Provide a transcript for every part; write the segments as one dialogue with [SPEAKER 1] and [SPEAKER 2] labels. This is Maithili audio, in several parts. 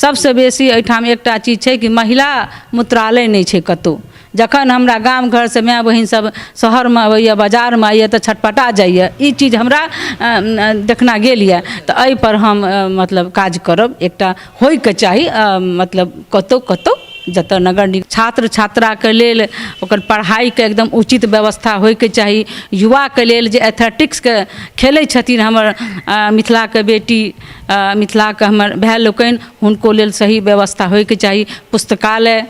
[SPEAKER 1] सबसे बेसी एहिठाम एकटा चीज छै कि महिला मूत्रालय नहीं छै कतौ। जखन हमरा गाम घर से माय बहिन सब शहर में आबैया बाजार में आइए तो छटपटा जाइए, ई चीज हमरा देखना गेल ये। तो एहि पर हम मतलब काज करब, एकटा होइके चाही मतलब कतौ कतौ जतऽ नगर निगम छात्र छात्रा के लेल ओकर पढ़ाई के एकदम उचित व्यवस्था होइके चाही। युवा के लेल जे एथलेटिक्स के खेलै छथिन हमर मिथिला के बेटी मिथिला के हमर भाई लोकनि, हुनको लेल सही व्यवस्था होइके चाही। पुस्तकालय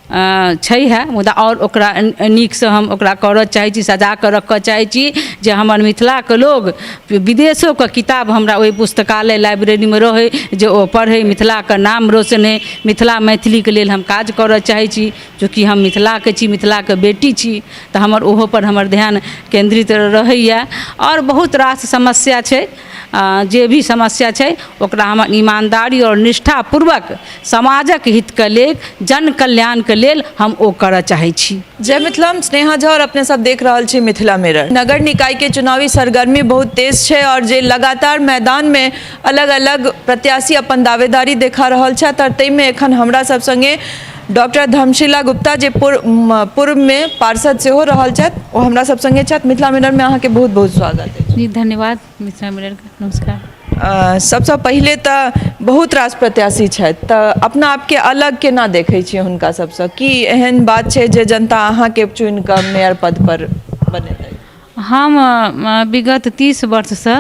[SPEAKER 1] छै है मुदा और ओकरा नीक से हम ओकरा करऽ चाहै छी, सजा कऽ रखऽ चाहै छी जे हमर मिथिला के लोग विदेशों के किताब हमरा ओहि पुस्तकालय लाइब्रेरी में रहे जे ओ पढ़े, मिथिला के नाम रोशन है। मिथिला मैथिली के लेल हम काज करऽ चाहै छी, चूँकि हम मिथिला के छी, मिथिला के बेटी छी, तऽ हमर ओहो पर हमर ध्यान केंद्रित रहैया। और बहुत रास समस्या छै, जे भी समस्या छै ओकरा हम ईमानदारी और निष्ठापूर्वक समाजक हित के लेल, जन कल्याण के लेल हम ओ करऽ चाहै छी।
[SPEAKER 2] जय मिथिला, हम स्नेहा झा और अपने सब देख रहल छी मिथिला मिरर। नगर निकाय के चुनावी सरगर्मी बहुत तेज छै और जे लगातार मैदान में अलग अलग प्रत्याशी अपन दावेदारी देखा रहल छथि। और ताहि में एखन हमरा सब संगे डॉक्टर धर्मशिला गुप्ता जे पूर्व में पार्षद सेहो रहल छथि, ओ हमरा सब संगे छथि। मिथिला मिरर में अहाँके बहुत बहुत स्वागत है
[SPEAKER 1] जी। धन्यवाद मिथिला मिरर का, नमस्कार।
[SPEAKER 2] सबसे पहले तो बहुत रास प्रत्याशी छथि, तो अपना आपके अलग केना देखै छियै हुनका सबसँ? की एहन बात छै जे जनता अहाँके चुनि कऽ मेयर पद पर बनेतै?
[SPEAKER 1] हम विगत 30 वर्ष से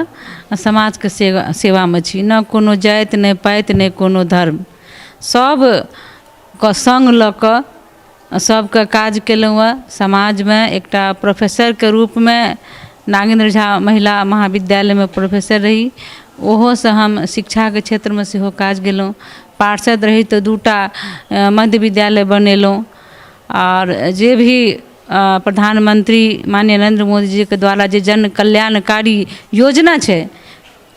[SPEAKER 1] समाज के सेवा में छी, न कोनो जाति न पाति न कोनो धर्म, सब के संग लऽ कऽ सबके काज केलहुँ हँ। समाज में एकटा प्रोफेसर के रूप में नागेंद्र झा महिला महाविद्यालय में प्रोफेसर रही, ओहो से हम शिक्षा के क्षेत्र में सेहो काज गेलहुँ। पार्षद रही तो 2टा मध्य विद्यालय बनेलहुँ। और जे भी प्रधानमंत्री माननीय नरेंद्र मोदी जी के द्वारा जे जन कल्याणकारी योजना छै,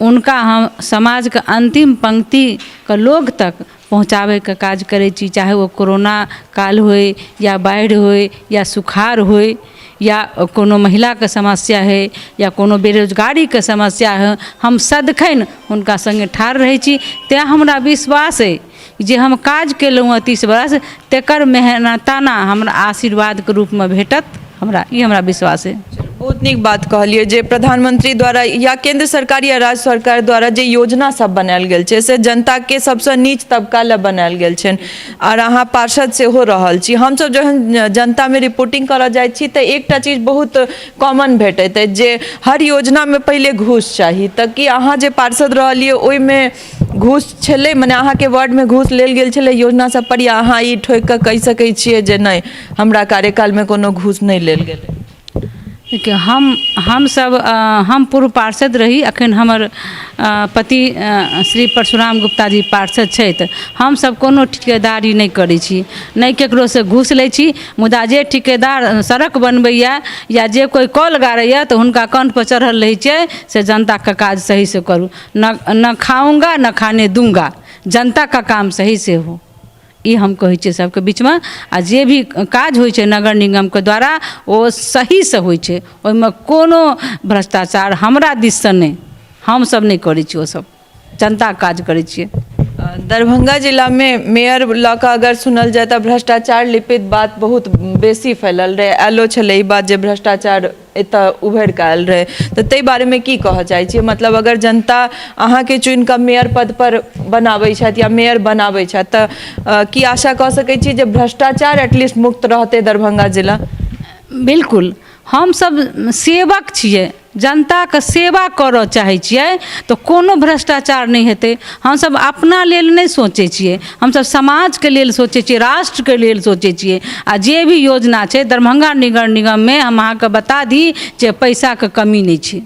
[SPEAKER 1] उनका हम समाज के अंतिम पंक्ति के लोग तक पहुँचावे के काज करै छी। चाहे वो कोरोना काल होय या बाढ़ि होय या सुखाड़ होय या कोनो महिला के समस्या है या कोनो बेरोजगारी के समस्या है, हम सदखन हुनका संगे ठाढ़ रहै छी। तेँ हमरा विश्वास है जे हम काज केलहुँ 30 वर्ष, तेकर मेहनताना हमरा आशीर्वाद के रूप में भेटत, हमरा विश्वास है।
[SPEAKER 2] बहुत नीक बात कहलिए जे प्रधानमंत्री द्वारा या केंद्र सरकार या राज्य सरकार द्वारा जे योजना सब बनायल गेल छै से जनता के सबसे नीच तबका ले बनायल गेल छै। और अहाँ पार्षद से हो रहल छी, हम सब जहन जनता में रिपोर्टिंग करऽ जाइ छी तऽ एकटा चीज बहुत कॉमन भेटैत है जे हर योजना में पहले घूस चाही। तऽ कि अहाँ जे पार्षद रहलिए ओहि में घूस छलै, मने अहाँ के वार्ड में घूस लेल गेल छलै योजना सब पर, या अहाँ ई ठोक कऽ कहि सकै छियै जे नहीं हमरा कार्यकाल में कोनो घूस नहीं लेल गेलै?
[SPEAKER 1] देखिए, हम पूर्व पार्षद रही, अखन हमर पति श्री परशुराम गुप्ता जी पार्षद छथि। हम सब कोनो ठिकेदारी नहीं करै छी, नहीं केकरो से घूस लै छी। मुदा जे ठिकेदार सड़क बनबैया या जे कोई कल गाड़ैया तो हुनका कान पर चढ़ल रहै छै से जनता का काज सही से करूँ, न खाऊंगा न खाने दूंगा, जनता का काम सही से हो, ई हम कहै छियै सबके बीच में। आ जे भी काज होइ छै नगर निगम के द्वारा ओ सही से होइ छै, ओहिमे कोनो भ्रष्टाचार हमरा दिस से नहीं, हम सब नहीं करै छी, ओ सब जनता काज करै छियै।
[SPEAKER 2] दरभंगा जिला में मेयर लऽ कऽ अगर सुनल जाए तऽ भ्रष्टाचार लिपित बात बहुत बेसी फैलल रहे, आयलो छलै ई बात जे भ्रष्टाचार एतऽ उभरि कऽ आयल रहे। तऽ ताहि बारे में की कहऽ चाहै छियै? मतलब अगर जनता अहाँके चुनि कऽ मेयर पद पर बनाबै छथि या मेयर बनाबै छथि तऽ की आशा कऽ सकै छी जे भ्रष्टाचार एटलीस्ट मुक्त रहतै दरभंगा जिला?
[SPEAKER 1] बिल्कुल, हम सब सेवक छियै, जनता के सेवा करऽ चाहै छियै तो कोनो भ्रष्टाचार नहीं हेतै। हम सब अपना लेल नहीं सोचै छियै, हम सब समाज के लेल सोचै छियै, राष्ट्र के लेल सोचै छियै। आ जे भी योजना छै दरभंगा नगर निगम में हम अहाँके बता दी जे पैसा के कमी नहीं छै।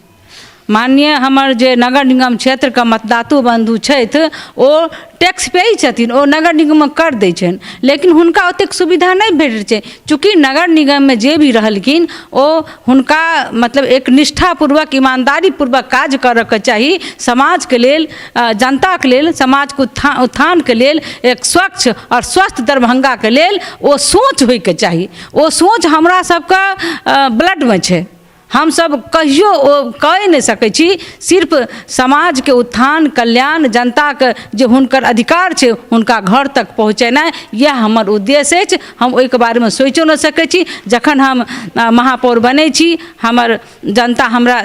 [SPEAKER 1] माननीय हमर जे नगर निगम क्षेत्र के मतदाता बंधु छथि ओ टैक्स पे छथिन, ओ नगर निगम में कर दै छनि, लेकिन हुनका ओतेक सुविधा नहीं भेटै छै। चूँकि नगर निगम में जे भी रहलखिन ओ हुनका मतलब एक निष्ठापूर्वक ईमानदारीपूर्वक काज करऽ के चाही, समाज के लेल, जनता के लेल, समाज के उत्थान के लेल, एक स्वच्छ और स्वस्थ दरभंगा के लेल ओ सोच होइके चाही। ओ सोच हमरा सबके ब्लड में छै, हम सब कहियो ओ कह नहीं सकै छी। सिर्फ समाज के उत्थान कल्याण जनता के जे हुनकर अधिकार छै हुनका घर तक पहुँचेनाइ यह हमर उद्देश्य अछि। हम ओहि के बारे में सोचो नहीं सकै छी। जखन हम महापौर बनै छी हमर जनता हमरा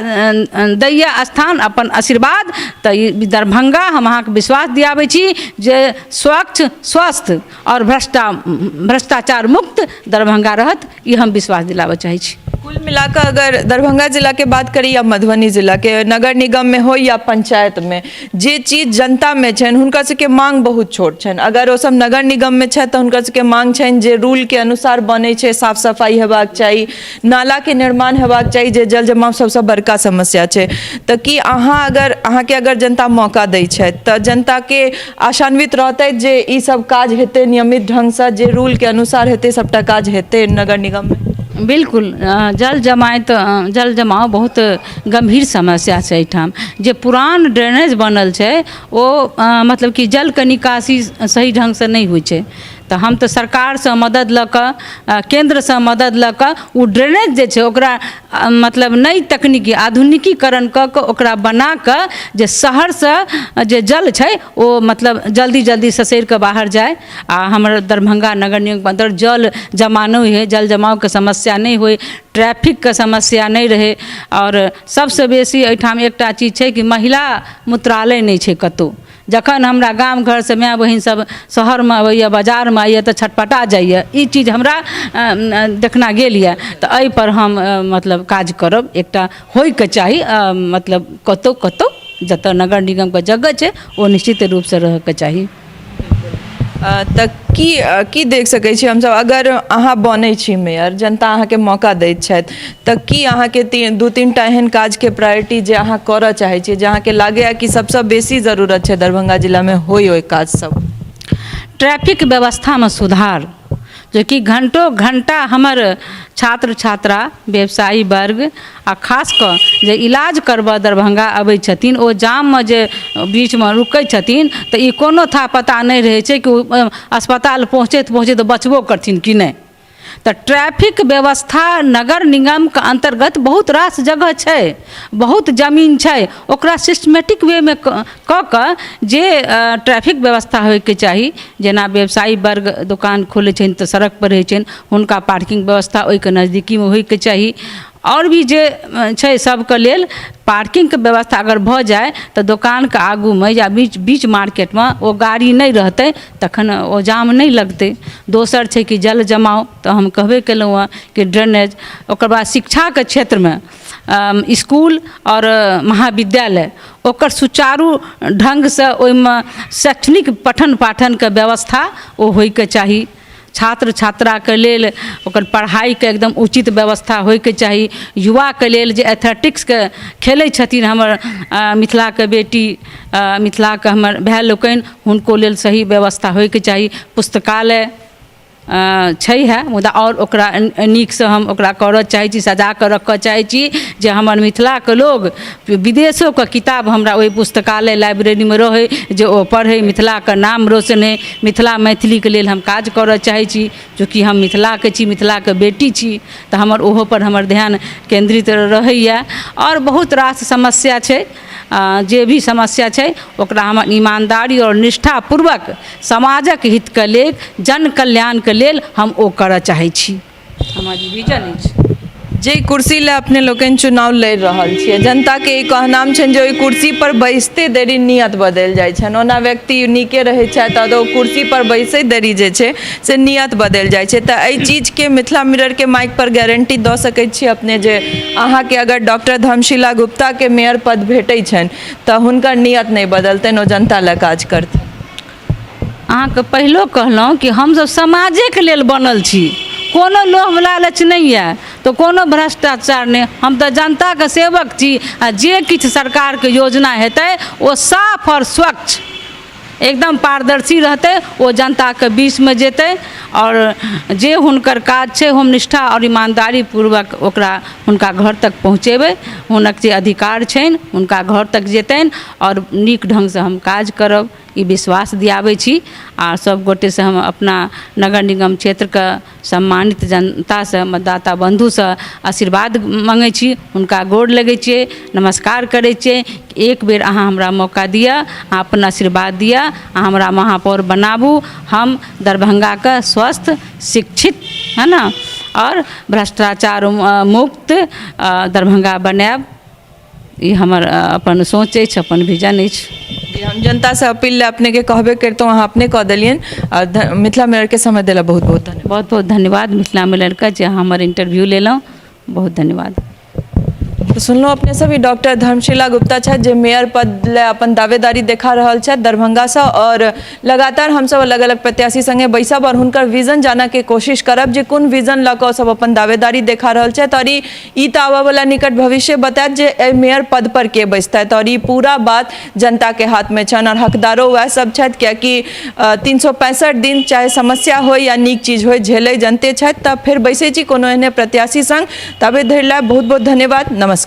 [SPEAKER 1] दैया स्थान अपन आशीर्वाद, तो दरभंगा हम अहाँ के विश्वास दियाबै छी जे स्वच्छ स्वस्थ और भ्रष्टाचार मुक्त दरभंगा रहत, ये हम विश्वास दिलाबऽ चाहै छी।
[SPEAKER 2] कुल मिलाकर अगर दरभंगा जिला के बात करी या मधुबनी जिला के नगर निगम में हो या पंचायत में, जे चीज जनता में छन हुनका सबके मांग बहुत छोट छन। अगर वो सब नगर निगम में छै तो हुनका सबके मांग छन जे रूल के अनुसार बने छै, साफ सफाई हेबाक चाही, नाला के निर्माण हेबाक चाही, जे जल जमाव सबसे बड़का समस्या छै। तो कि अहाँ के अगर जनता मौका दै छै तो जनता के आशान्वित रहते जे ई सब काज हेतै नियमित ढंग से, जे रूल के अनुसार हेतै सबटा काज हेतै नगर निगम में?
[SPEAKER 1] बिल्कुल जल जमाव बहुत गंभीर समस्या छै एहिठाम। जे पुरान ड्रेनेज बनल छै ओ मतलब कि जल के निकासी सही ढंग से नहीं होइ छै। तो हम तो सरकार से मदद लऽ कऽ केंद्र से मदद लऽ कऽ ओ ड्रेनेज जे छै ओकरा मतलब नई तकनीकी आधुनिकीकरण कऽ कऽ ओकरा बना कऽ जे शहर से जे जल छै ओ मतलब जल्दी जल्दी ससैर कऽ बाहर जाए आ हमर दरभंगा नगर निगम के अंदर जल जमा नहीं होइ, जल जमाव के समस्या नहीं होइ, ट्रैफिक के समस्या नहीं रहे। और सबसे बेसी एहिठाम एकटा चीज छै कि महिला मूत्रालय नहीं छै कतौ। जखन हमरा गाम घर से माय बहिन सब शहर में अबैया बाजार में आइए तो छटपटा जाइए, ई चीज हमरा देखना गेल यऽ। तो एहि पर हम मतलब काज करब। एकटा होय के चाही मतलब कतौ कतौ जतऽ नगर निगम के जगह छै ओ निश्चित रूप से रह के चाही।
[SPEAKER 2] तक की देख सकै छी हमसब अगर अहाँ बनै छी मेयर, जनता अहाँ के मौका दैत छथि तऽ की अहाँ के दू तीन टा एहन काज के प्रायोरिटी जे अहाँ करऽ चाहै छी, जे अहाँ के लागैया कि सबसे बेसी जरूरत छै दरभंगा जिला में होय ओय काज सब?
[SPEAKER 1] ट्रैफिक व्यवस्था में सुधार, जो कि घंटों घंटा हमर छात्र छात्रा व्यवसायी वर्ग आ खास कऽ जे इलाज करबऽ दरभंगा अबै छथिन ओ जाम में जे बीच में रुकै छथिन तऽ ई कोनो था पता नहीं रहै छै कि अस्पताल पहुँचैत पहुँचैत बचबो करथिन कि नहीं। तो ट्रैफिक व्यवस्था नगर निगम के अंतर्गत बहुत रास जगह छै, बहुत जमीन छै, ओकरा सिस्टमेटिक वे में कऽ कऽ जे ट्रैफिक व्यवस्था होइके चाही। जेना व्यवसायी वर्ग दुकान खोलै छथिन तऽ सड़क पर रहै छथिन, हुनका पार्किंग व्यवस्था ओहिके नज़दीकी में होइके चाही। और भी जे छै सबके लेल पार्किंग के व्यवस्था अगर भऽ जाए तऽ दोकान के आगू में या बीच मार्केट में ओ गाड़ी नहीं रहतै तखन ओ जाम नहीं लगतै। दोसर छै कि जल जमाव, तो हम कहबे केलहुँ हँ कि ड्रेनेज। ओकर बाद शिक्षा के क्षेत्र में स्कूल और महाविद्यालय ओकर सुचारू ढंग से ओहिमे शैक्षणिक पठन पाठन के व्यवस्था ओ होइके चाही। छात्र छात्रा के लेल ओकर पढ़ाई के एकदम उचित व्यवस्था होइके चाही। युवा के लेल जे एथलेटिक्स के खेलै छथिन हमर मिथिला के बेटी मिथिला के हमर भाई लोकनि, हुनको लेल सही व्यवस्था होइके चाही। पुस्तकालय छै है मुदा और ओकरा नीक से हम ओकरा करऽ चाहै छी, सजा कऽ रखऽ चाहै छी जे हमर मिथिला के लोग विदेशों के किताब हमरा ओहि पुस्तकालय लाइब्रेरी में रहै जे ओ पढ़ै, मिथिला के नाम रोशन होइ। मिथिला मैथिली के लेल हम काज करऽ चाहै छी, चूँकि हम मिथिला के छी, मिथिला के बेटी छी, तऽ हमर ओहो पर हमर ध्यान केंद्रित रहैया। और बहुत रास समस्या छै, जे भी समस्या छै ओकरा हम ईमानदारी और निष्ठापूर्वक समाजक हित के लेल जन कल्याण के लेल हम ओ करऽ चाहै छी। हमर विजन अछि।
[SPEAKER 2] जे कुर्सी ले अपने लोकनि चुनाव लड़ रहल छियै, जनता के ई कहनाम छनि जे ओहि कुर्सी पर बैसते देरी नियत बदलि जाइ छनि। ओना व्यक्ति नीके रहै छथि तऽ ओ कुर्सी पर बैसै देरी जे छै से नियत बदलि जाइ छै। तऽ एहि चीज के मिथिला मिरर के माइक पर गारंटी दऽ सकै छी अपने जे अहाँ के अगर डॉक्टर धर्मशिला गुप्ता के मेयर पद भेटै छनि तऽ हुनकर नियत नहीं बदलतनि, ओ जनता लए काज करथिन?
[SPEAKER 1] अहाँके पहिलो कहलहुँ कि हमसब समाजे के लेल बनल छी, कोनो लोभ लालच नहीं है तो कोनो भ्रष्टाचार नहीं। हम तो जनता के सेवक छी आ जे किछु सरकार के योजना हेतै ओ साफ और स्वच्छ एकदम पारदर्शी रहते, वो जनता के बीच में जेतै और जे हुनकर काज छै हम निष्ठा और ईमानदारी पूर्वक ओकरा हुनका घर तक पहुँचेबै। हुनक जे अधिकार छनि हुनका घर तक जेतनि और नीक ढंग से हम काज करब। ई विश्वास दियाबै छी आ सब गोटे से हम अपना नगर निगम क्षेत्र के सम्मानित जनता से मतदाता बंधु से आशीर्वाद मांगै छी, हुनका गोर लगै छियै, नमस्कार करै छियै। एक बेर अहाँ हमरा मौका दिअ, अहाँ अपन आशीर्वाद दिअ, अहाँ हमरा महापौर बनाबू, हम दरभंगा के स्वस्थ शिक्षित है ना और भ्रष्टाचार मुक्त दरभंगा बनायब, ई हमर अपन सोच अछि, अपन विजन अछि।
[SPEAKER 2] जी, हम जनता से अपील ले अपने के कहबे करतों, अहाँ अपने कह देलियन। मिथिला मिरर के समय देला बहुत बहुत धन्यवाद।
[SPEAKER 1] बहुत बहुत धन्यवाद मिथिला मिरर के जे हमर इंटरव्यू लेलहुँ, बहुत धन्यवाद।
[SPEAKER 2] तो सुनलहुँ अपने सब, डॉक्टर धर्मशिला गुप्ता छथि जे मेयर पद ले अपन दावेदारी देखा रहल छथि दरभंगा से, और लगातार हम सब अलग अलग प्रत्याशी संगे बैसब और हुनकर विजन जाना के कोशिश करब जे कोन विजन लऽ कऽ सब अपन दावेदारी देखा रहल छथि, और ई तऽ आबऽ वाला निकट भविष्य बतायत जे एहि मेयर पद पर के बैसतथि, और ई पूरा बात जनता के हाथ में छनि और हकदारो वएह सब छथि, कियाकि 365 दिन चाहे समस्या हो या नीक चीज हो झेलै जनते छथि। तऽ फेर बैसै छी कोनो एहने प्रत्याशी संग, तबे धरि ला बहुत बहुत धन्यवाद, नमस्कार।